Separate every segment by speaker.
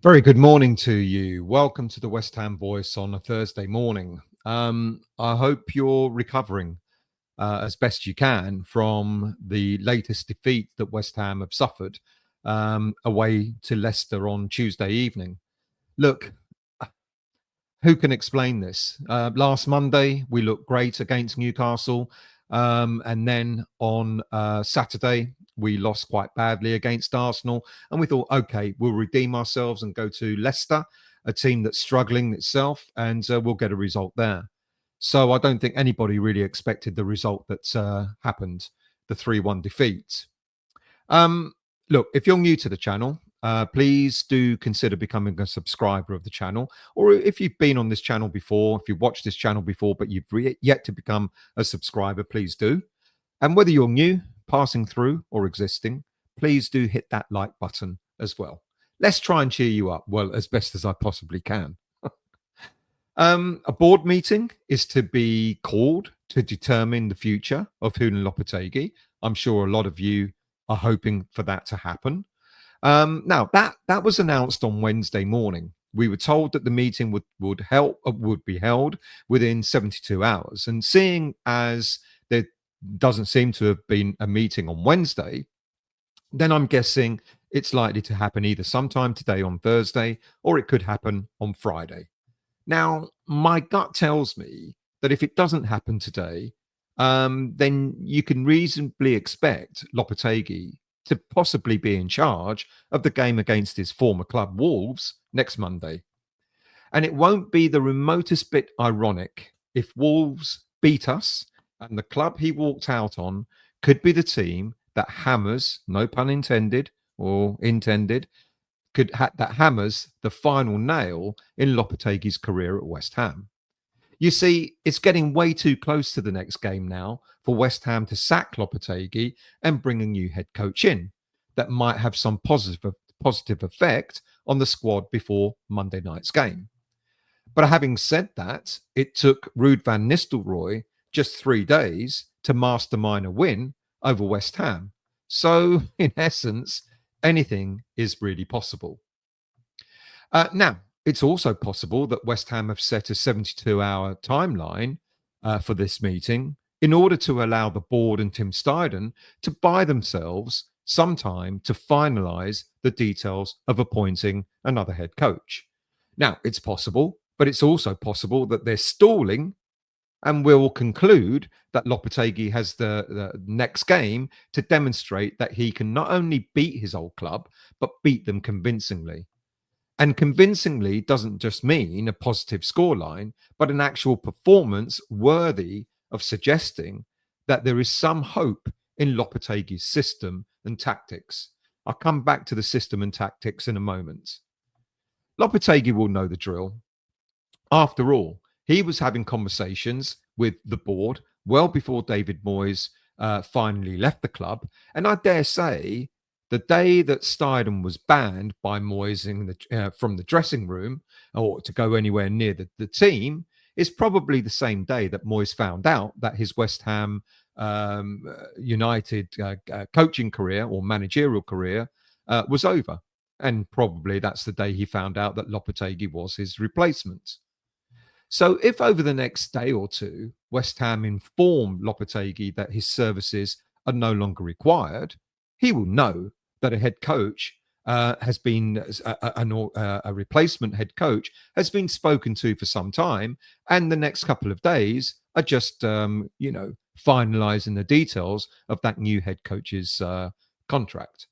Speaker 1: Very good morning to you. Welcome to the West Ham Voice on a Thursday morning. I hope you're recovering as best you can from the latest defeat that West Ham have suffered away to Leicester on Tuesday evening. Look, who can explain this? Last Monday, we looked great against Newcastle. And then on Saturday, we lost quite badly against Arsenal. And we thought, okay, we'll redeem ourselves and go to Leicester, a team that's struggling itself, and we'll get a result there. So I don't think anybody really expected the result that happened, the 3-1 defeat. Um, Look, if you're new to the channel, please do consider becoming a subscriber of the channel. Or if you've been on this channel before, if you've watched this channel before, but you've yet to become a subscriber, please do. And whether you're new, passing through, or existing, please do hit that like button as well. Let's try and cheer you up, well, as best as I possibly can. A board meeting is to be called to determine the future of Julen Lopetegui. I'm sure a lot of you are hoping for that to happen. Now that was announced on Wednesday morning. We were told that the meeting would be held within 72 hours. And seeing as there doesn't seem to have been a meeting on Wednesday, then I'm guessing it's likely to happen either sometime today on Thursday, or it could happen on Friday. Now, my gut tells me that if it doesn't happen today, then you can reasonably expect Lopetegui to possibly be in charge of the game against his former club, Wolves, next Monday. And it won't be the remotest bit ironic if Wolves beat us and the club he walked out on could be the team that hammers, no pun intended or intended, that hammers the final nail in Lopetegui's career at West Ham. You see, it's getting way too close to the next game now for West Ham to sack Lopetegui and bring a new head coach in that might have some positive effect on the squad before Monday night's game. But having said that, it took Ruud van Nistelrooy just 3 days to mastermind a win over West Ham. So, in essence, anything is really possible. Now, it's also possible that West Ham have set a 72-hour timeline for this meeting in order to allow the board and Tim Steidten to buy themselves some time to finalise the details of appointing another head coach. Now, it's possible, but it's also possible that they're stalling and will conclude that Lopetegui has the next game to demonstrate that he can not only beat his old club, but beat them convincingly. And convincingly doesn't just mean a positive scoreline, but an actual performance worthy of suggesting that there is some hope in Lopetegui's system and tactics. I'll come back to the system and tactics in a moment. Lopetegui will know the drill. After all, he was having conversations with the board well before David Moyes finally left the club. And I dare say the day that Steidten was banned by Moyes from the dressing room or to go anywhere near the team is probably the same day that Moyes found out that his West Ham United coaching career or managerial career was over. And probably that's the day he found out that Lopetegui was his replacement. So if over the next day or two, West Ham inform Lopetegui that his services are no longer required, he will know that a head coach has been a replacement head coach has been spoken to for some time, and the next couple of days are just finalizing the details of that new head coach's contract.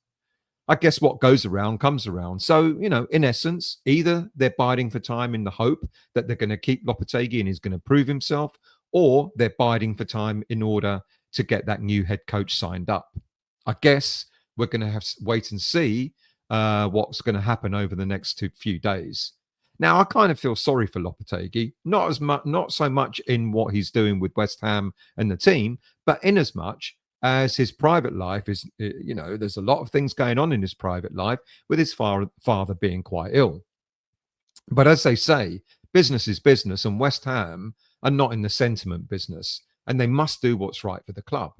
Speaker 1: I guess what goes around comes around. So, in essence, either they're biding for time in the hope that they're going to keep Lopetegui and he's going to prove himself, or they're biding for time in order to get that new head coach signed up. I guess we're going to have to wait and see what's going to happen over the next few days. Now, I kind of feel sorry for Lopetegui, not so much in what he's doing with West Ham and the team, but in as much as his private life is, there's a lot of things going on in his private life with his father being quite ill. But as they say, business is business, and West Ham are not in the sentiment business, and they must do what's right for the club.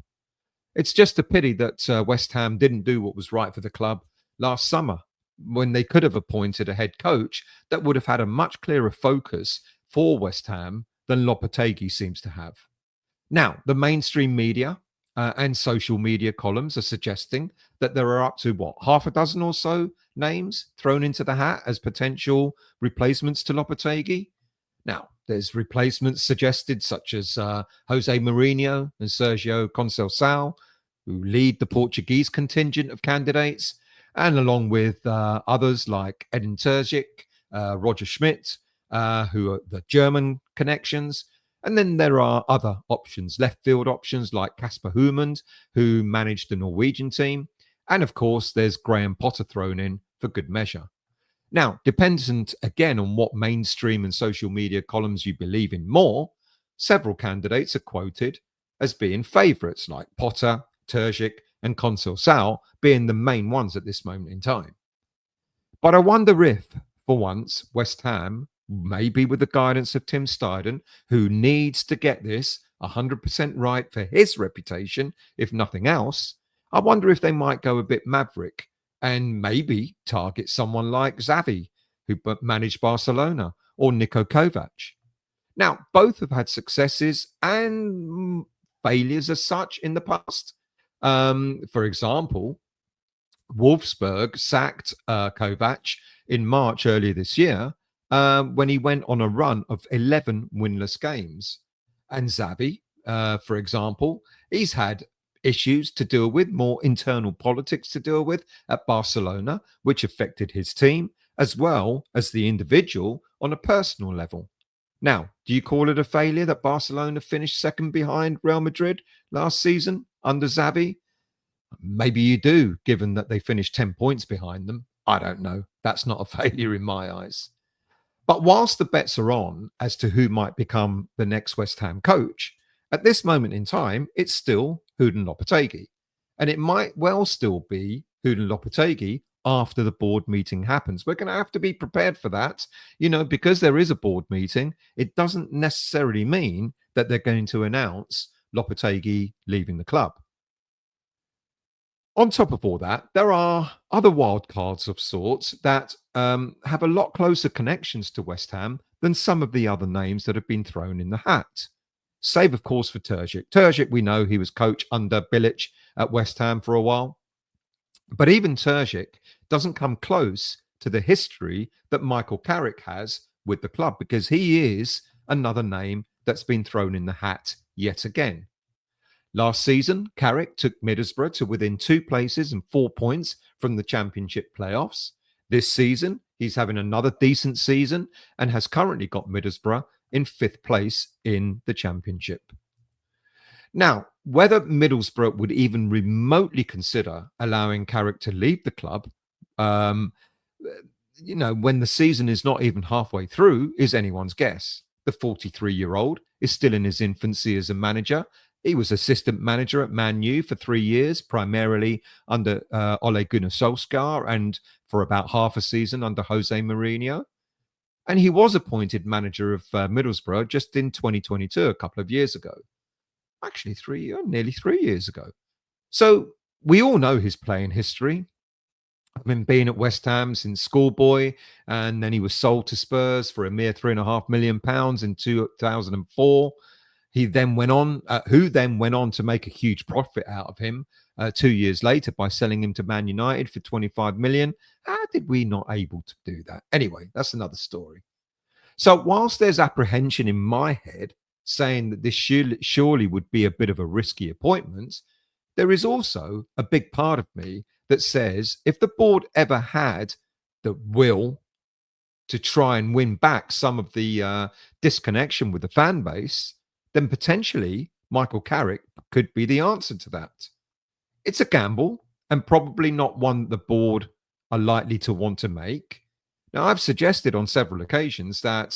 Speaker 1: It's just a pity that West Ham didn't do what was right for the club last summer. when they could have appointed a head coach that would have had a much clearer focus for West Ham than Lopetegui seems to have. Now, the mainstream media and social media columns are suggesting that there are up to half a dozen or so names thrown into the hat as potential replacements to Lopetegui. Now, there's replacements suggested such as Jose Mourinho and Sergio Conceicao, who lead the Portuguese contingent of candidates, and along with others like Edin Terzic, Roger Schmidt, who are the German connections. And then there are other options, left field options like Kasper Hjulmand, who managed the Norwegian team. And of course, there's Graham Potter thrown in for good measure. Now, dependent again on what mainstream and social media columns you believe in more, several candidates are quoted as being favourites, like Potter, Terzic, and Conceicao being the main ones at this moment in time. But I wonder if, for once, West Ham, maybe with the guidance of Tim Steidten, who needs to get this 100% right for his reputation, if nothing else, I wonder if they might go a bit maverick and maybe target someone like Xavi, who managed Barcelona, or Niko Kovac. Now, both have had successes and failures as such in the past. For example, Wolfsburg sacked Kovac in March earlier this year when he went on a run of 11 winless games. And Xavi, for example, he's had issues to deal with, more internal politics to deal with at Barcelona, which affected his team as well as the individual on a personal level. Now, do you call it a failure that Barcelona finished second behind Real Madrid last season under Xavi? Maybe you do, given that they finished 10 points behind them. I don't know. That's not a failure in my eyes. But whilst the bets are on as to who might become the next West Ham coach, at this moment in time, it's still Ruud and Lopetegui. And it might well still be Ruud and Lopetegui after the board meeting happens. We're going to have to be prepared for that. Because there is a board meeting, it doesn't necessarily mean that they're going to announce Lopetegui leaving the club. On top of all that, there are other wildcards of sorts that have a lot closer connections to West Ham than some of the other names that have been thrown in the hat. Save, of course, for Terzic. Terzic, we know he was coach under Bilic at West Ham for a while. But even Terzic doesn't come close to the history that Michael Carrick has with the club, because he is another name that's been thrown in the hat yet again. Last season, Carrick took Middlesbrough to within 2 places and 4 points from the Championship playoffs. This season, he's having another decent season and has currently got Middlesbrough in 5th place in the Championship. Now, whether Middlesbrough would even remotely consider allowing Carrick to leave the club, when the season is not even halfway through, is anyone's guess. The 43-year-old is still in his infancy as a manager. He was assistant manager at Man U for 3 years, primarily under Ole Gunnar Solskjaer, and for about half a season under Jose Mourinho. And he was appointed manager of Middlesbrough just in 2022, a couple of years ago. Actually, nearly 3 years ago. So we all know his playing history. I've been being at West Ham since schoolboy, and then he was sold to Spurs for a mere £3.5 million in 2004. Who then went on to make a huge profit out of him 2 years later by selling him to Man United for 25 million. How did we not able to do that? Anyway, that's another story. So whilst there's apprehension in my head saying that this surely would be a bit of a risky appointment, there is also a big part of me that says if the board ever had the will to try and win back some of the disconnection with the fan base, then potentially Michael Carrick could be the answer to that. It's a gamble and probably not one the board are likely to want to make. Now, I've suggested on several occasions that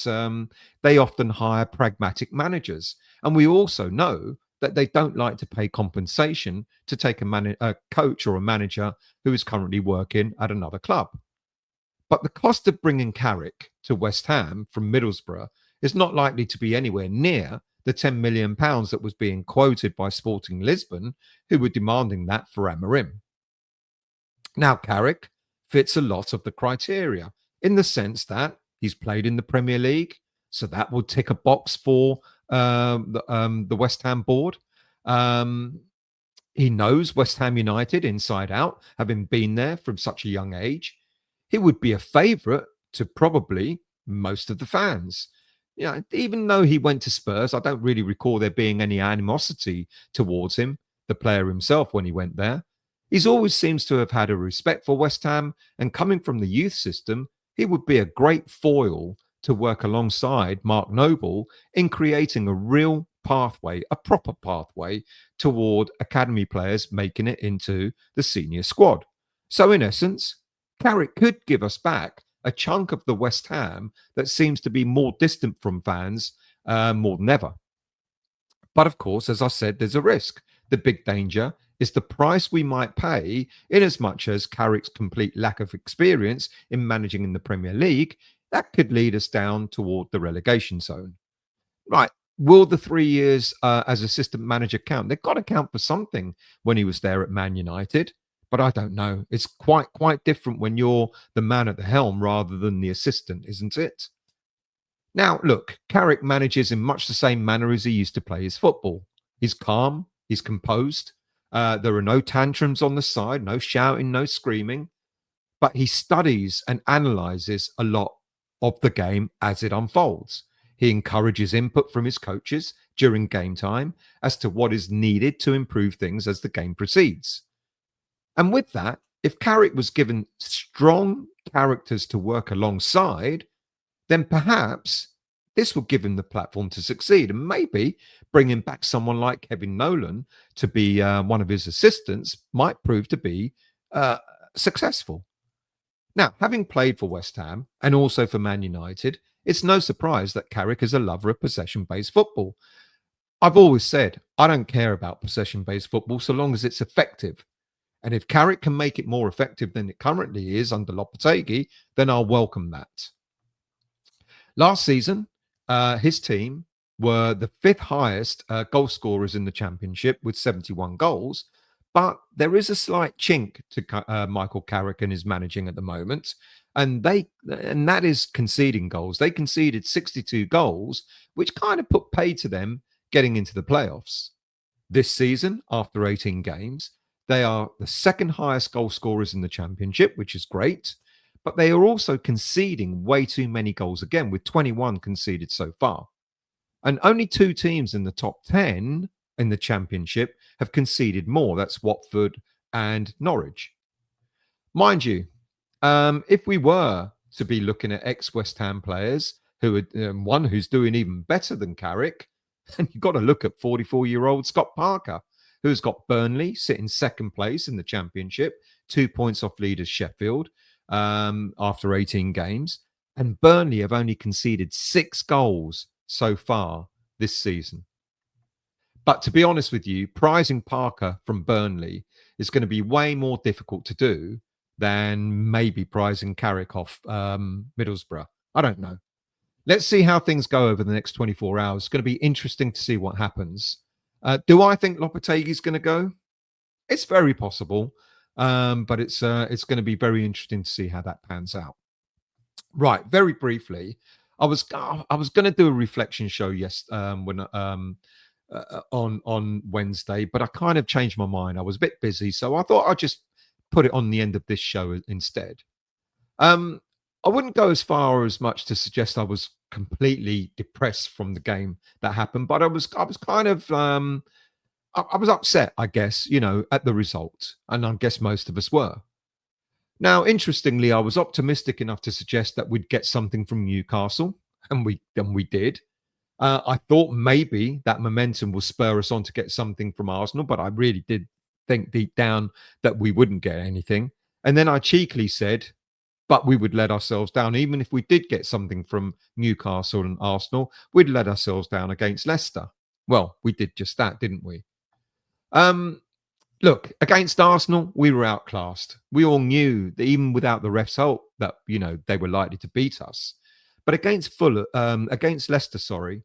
Speaker 1: they often hire pragmatic managers. And we also know that they don't like to pay compensation to take a coach or a manager who is currently working at another club. But the cost of bringing Carrick to West Ham from Middlesbrough is not likely to be anywhere near the £10 million that was being quoted by Sporting Lisbon, who were demanding that for Amorim. Now, Carrick, fits a lot of the criteria in the sense that he's played in the Premier League. So that would tick a box for the West Ham board. Um, he knows West Ham United inside out, having been there from such a young age. He would be a favourite to probably most of the fans. Even though he went to Spurs, I don't really recall there being any animosity towards him, the player himself, when he went there. He's always seems to have had a respect for West Ham, and coming from the youth system, he would be a great foil to work alongside Mark Noble in creating a real pathway, a proper pathway toward academy players making it into the senior squad. So, in essence, Carrick could give us back a chunk of the West Ham that seems to be more distant from fans more than ever. But of course, as I said, there's a risk. The big danger is the price we might pay, in as much as Carrick's complete lack of experience in managing in the Premier League, that could lead us down toward the relegation zone. Right. Will the 3 years as assistant manager count? They've got to count for something when he was there at Man United. But I don't know. It's quite different when you're the man at the helm rather than the assistant, isn't it? Now, look, Carrick manages in much the same manner as he used to play his football. He's calm, he's composed. There are no tantrums on the side, no shouting, no screaming. But he studies and analyzes a lot of the game as it unfolds. He encourages input from his coaches during game time as to what is needed to improve things as the game proceeds. And with that, if Carrick was given strong characters to work alongside, then perhaps this would give him the platform to succeed. And maybe bringing back someone like Kevin Nolan to be one of his assistants might prove to be successful. Now, having played for West Ham and also for Man United, it's no surprise that Carrick is a lover of possession-based football. I've always said, I don't care about possession-based football so long as it's effective. And if Carrick can make it more effective than it currently is under Lopetegui, then I'll welcome that. Last season, his team were the fifth highest goal scorers in the Championship with 71 goals. But there is a slight chink to Michael Carrick and his managing at the moment. And that is conceding goals. They conceded 62 goals, which kind of put pay to them getting into the playoffs. This season, after 18 games, they are the second highest goal scorers in the Championship, which is great. But they are also conceding way too many goals again, with 21 conceded so far. And only two teams in the top 10 in the Championship have conceded more. That's Watford and Norwich. Mind you, if we were to be looking at ex-West Ham players, who are one who's doing even better than Carrick, and you've got to look at 44-year-old Scott Parker, who's got Burnley sitting second place in the Championship, 2 points off leaders Sheffield after 18 games. And Burnley have only conceded 6 goals so far this season. But to be honest with you, prizing Parker from Burnley is going to be way more difficult to do than maybe prizing Carrick off Middlesbrough. I don't know. Let's see how things go over the next 24 hours. It's going to be interesting to see what happens. Do I think Lopetegui is going to go? It's very possible, but it's going to be very interesting to see how that pans out. Right, very briefly, I was going to do a reflection show on Wednesday, but I kind of changed my mind. I was a bit busy, so I thought I'd just put it on the end of this show instead. I wouldn't go as far as much to suggest I was completely depressed from the game that happened, but I was kind of I was upset, I guess, at the result, and I guess most of us were. Now, interestingly, I was optimistic enough to suggest that we'd get something from Newcastle, and we did. I thought maybe that momentum will spur us on to get something from Arsenal, but I really did think deep down that we wouldn't get anything. And then I cheekily said, but we would let ourselves down. Even if we did get something from Newcastle and Arsenal, we'd let ourselves down against Leicester. Well, we did just that, didn't we? Look, against Arsenal, we were outclassed. We all knew that even without the refs' help, that they were likely to beat us. But against Leicester,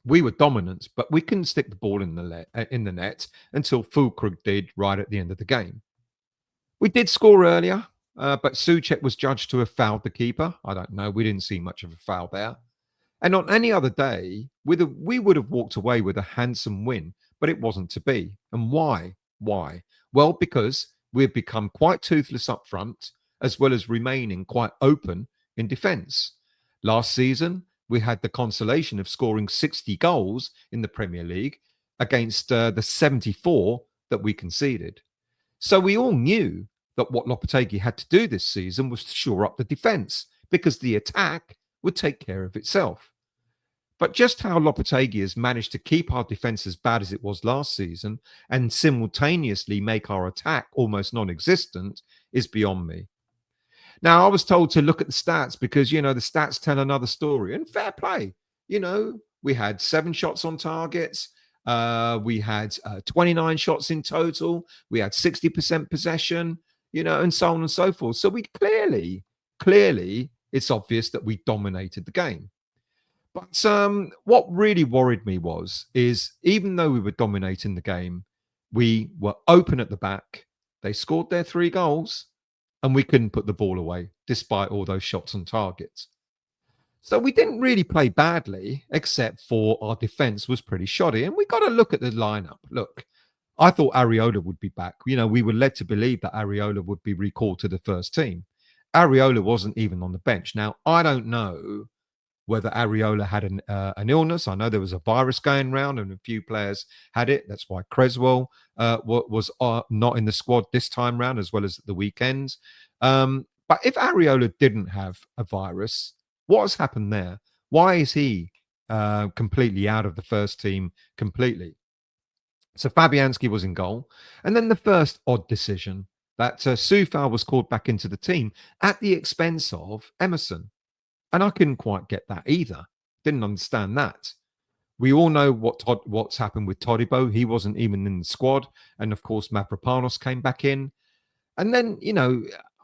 Speaker 1: we were dominant, but we couldn't stick the ball in the net until Fulkrug did right at the end of the game. We did score earlier. but Souček was judged to have fouled the keeper. I don't know. We didn't see much of a foul there. And on any other day, we would have walked away with a handsome win, but it wasn't to be. And why? Why? Well, because we've become quite toothless up front, as well as remaining quite open in defence. Last season, we had the consolation of scoring 60 goals in the Premier League against the 74 that we conceded. So we all knew that what Lopetegui had to do this season was to shore up the defence because the attack would take care of itself. But just how Lopetegui has managed to keep our defence as bad as it was last season and simultaneously make our attack almost non-existent is beyond me. Now, I was told to look at the stats because, the stats tell another story. And fair play. We had 7 shots on targets. We had 29 shots in total. We had 60% possession, and so on and so forth. So we clearly, it's obvious that we dominated the game. But what really worried me is even though we were dominating the game, we were open at the back. They scored their 3 goals and we couldn't put the ball away despite all those shots on targets. So we didn't really play badly, except for our defence was pretty shoddy. And we got to look at the lineup. Look, I thought Areola would be back. We were led to believe that Areola would be recalled to the first team. Areola wasn't even on the bench. Now, I don't know whether Areola had an illness. I know there was a virus going around and a few players had it. That's why Creswell was not in the squad this time round, as well as the weekends. But if Areola didn't have a virus, what has happened there? Why is he completely out of the first team completely? So Fabianski was in goal. And then the first odd decision that Coufal was called back into the team at the expense of Emerson. And I couldn't quite get that either. Didn't understand that. We all know what's happened with Todibo. He wasn't even in the squad. And of course, Mavropanos came back in. And then,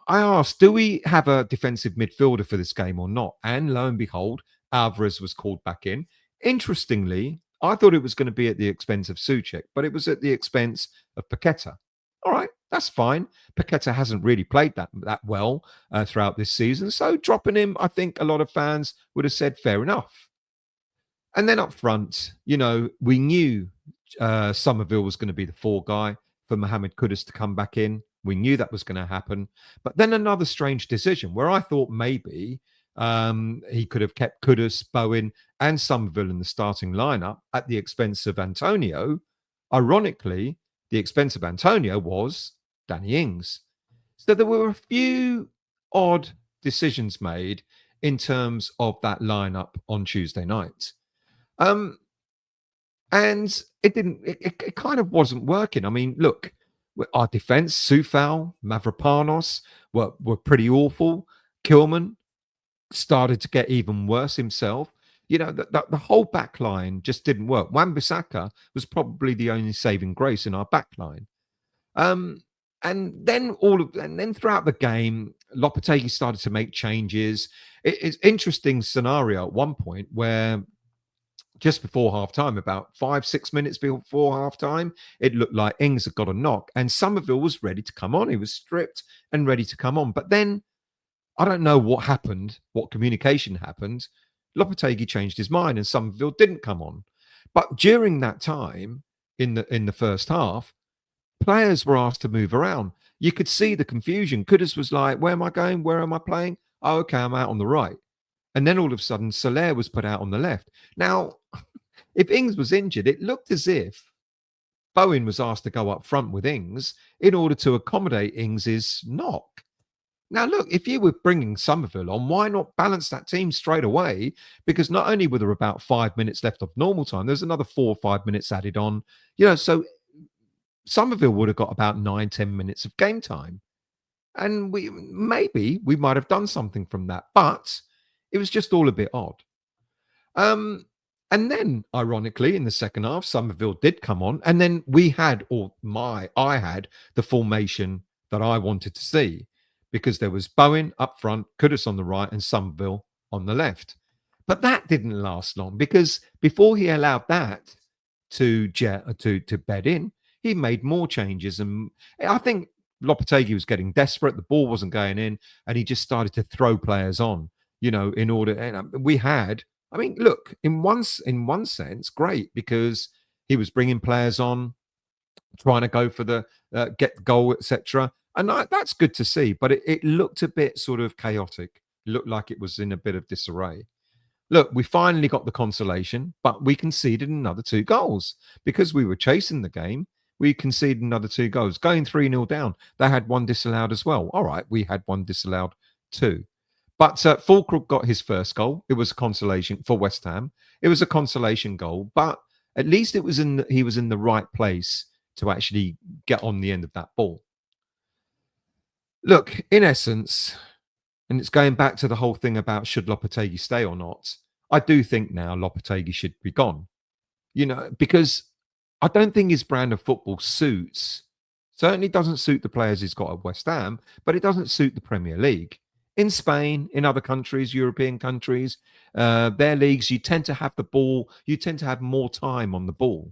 Speaker 1: I asked, do we have a defensive midfielder for this game or not? And lo and behold, Alvarez was called back in. Interestingly, I thought it was going to be at the expense of Souček, but it was at the expense of Paqueta. All right, that's fine. Paqueta hasn't really played that well throughout this season. So dropping him, I think a lot of fans would have said fair enough. And then up front, we knew Somerville was going to be the 4 guy for Mohamed Kudus to come back in. We knew that was going to happen. But then another strange decision where I thought maybe he could have kept Kudus, Bowen, and Somerville in the starting lineup at the expense of Antonio. Ironically, the expense of Antonio was Danny Ings. So there were a few odd decisions made in terms of that lineup on Tuesday night. And it kind of wasn't working. I mean, look, our defense, Coufal, Mavropanos were pretty awful. Kilman started to get even worse himself. The whole back line just didn't work. Wan-Bissaka was probably the only saving grace in our back line. And then throughout the game, Lopetegui started to make changes. It's interesting scenario at one point where just before half-time, about 5-6 minutes before half-time, it looked like Ings had got a knock and Somerville was ready to come on. He was stripped and ready to come on. But then I don't know what happened, what communication happened. Lopetegui changed his mind and Somerville didn't come on. But during that time, in the first half, players were asked to move around. You could see the confusion. Kudus was like, where am I going? Where am I playing? Oh, okay, I'm out on the right. And then all of a sudden, Soler was put out on the left. Now, if Ings was injured, it looked as if Bowen was asked to go up front with Ings in order to accommodate Ings's knock. Now, look, if you were bringing Somerville on, why not balance that team straight away? Because not only were there about 5 minutes left of normal time, there's another 4 or 5 minutes added on. So Somerville would have got about 9-10 minutes of game time. And we might have done something from that. But it was just all a bit odd. And then, ironically, in the second half, Somerville did come on. And then I had the formation that I wanted to see. Because there was Bowen up front, Kudus on the right, and Somerville on the left. But that didn't last long because before he allowed that to bed in, he made more changes. And I think Lopetegui was getting desperate. The ball wasn't going in, and he just started to throw players on. In order, and we had. I mean, look, in one sense, great because he was bringing players on, trying to go for the get the goal, etc. And that's good to see. But it looked a bit sort of chaotic. It looked like it was in a bit of disarray. Look, we finally got the consolation, but we conceded another 2 goals because we were chasing the game. We conceded another 2 goals, going 3-0 down. They had one disallowed as well. All right, we had one disallowed too. But Fulkrug got his first goal. It was a consolation for West Ham. It was a consolation goal, but at least he was in the right place to actually get on the end of that ball. Look, in essence, and it's going back to the whole thing about should Lopetegui stay or not. I do think now Lopetegui should be gone. Because I don't think his brand of football certainly doesn't suit the players he's got at West Ham, but it doesn't suit the Premier League. In Spain, in other countries, European countries, their leagues, you tend to have the ball, you tend to have more time on the ball.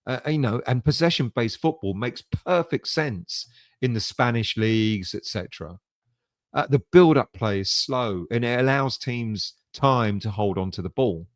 Speaker 1: And possession-based football makes perfect sense in the Spanish leagues, etc. The build-up play is slow and it allows teams time to hold on to the ball.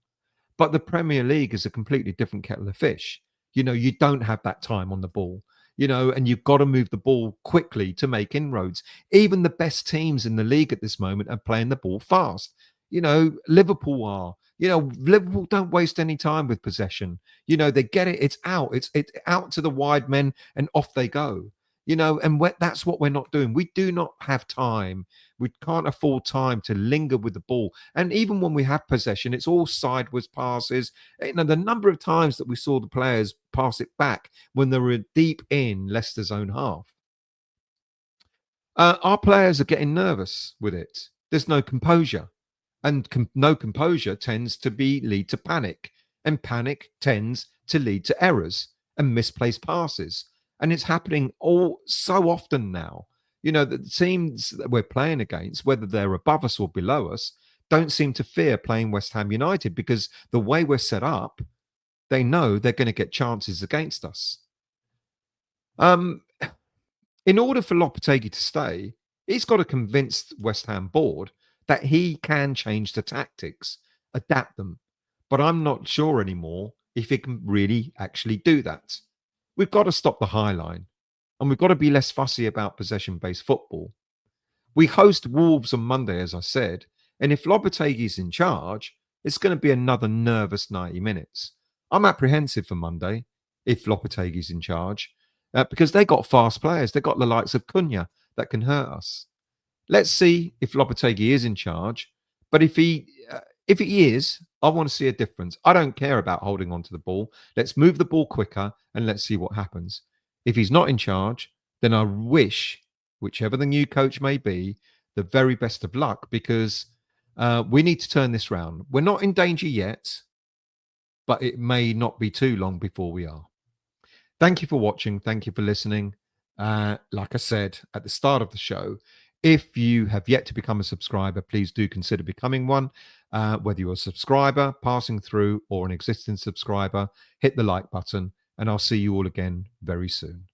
Speaker 1: But the Premier League is a completely different kettle of fish. You don't have that time on the ball, and you've got to move the ball quickly to make inroads. Even the best teams in the league at this moment are playing the ball fast. Liverpool are. Liverpool don't waste any time with possession. They get it. It's out. It's out to the wide men and off they go. And that's what we're not doing. We do not have time. We can't afford time to linger with the ball. And even when we have possession, it's all sideways passes. The number of times that we saw the players pass it back when they were deep in Leicester's own half. Our players are getting nervous with it. There's no composure. And no composure tends to lead to panic. And panic tends to lead to errors and misplaced passes. And it's happening all so often now. The teams that we're playing against, whether they're above us or below us, don't seem to fear playing West Ham United because the way we're set up, they know they're going to get chances against us. In order for Lopetegui to stay, he's got to convince West Ham board that he can change the tactics, adapt them. But I'm not sure anymore if he can really actually do that. We've got to stop the high line and we've got to be less fussy about possession-based football. We host Wolves on Monday, as I said, and if Lopetegui's in charge, it's going to be another nervous 90 minutes. I'm apprehensive for Monday if Lopetegui's in charge because they got fast players. They got the likes of Cunha that can hurt us. Let's see if Lopetegui is in charge, but if he is, I want to see a difference. I don't care about holding on to the ball. Let's move the ball quicker and let's see what happens. If he's not in charge, then I wish, whichever the new coach may be, the very best of luck because we need to turn this round. We're not in danger yet, but it may not be too long before we are. Thank you for watching. Thank you for listening. Like I said at the start of the show, if you have yet to become a subscriber, please do consider becoming one. Whether you're a subscriber, passing through, or an existing subscriber, hit the like button, and I'll see you all again very soon.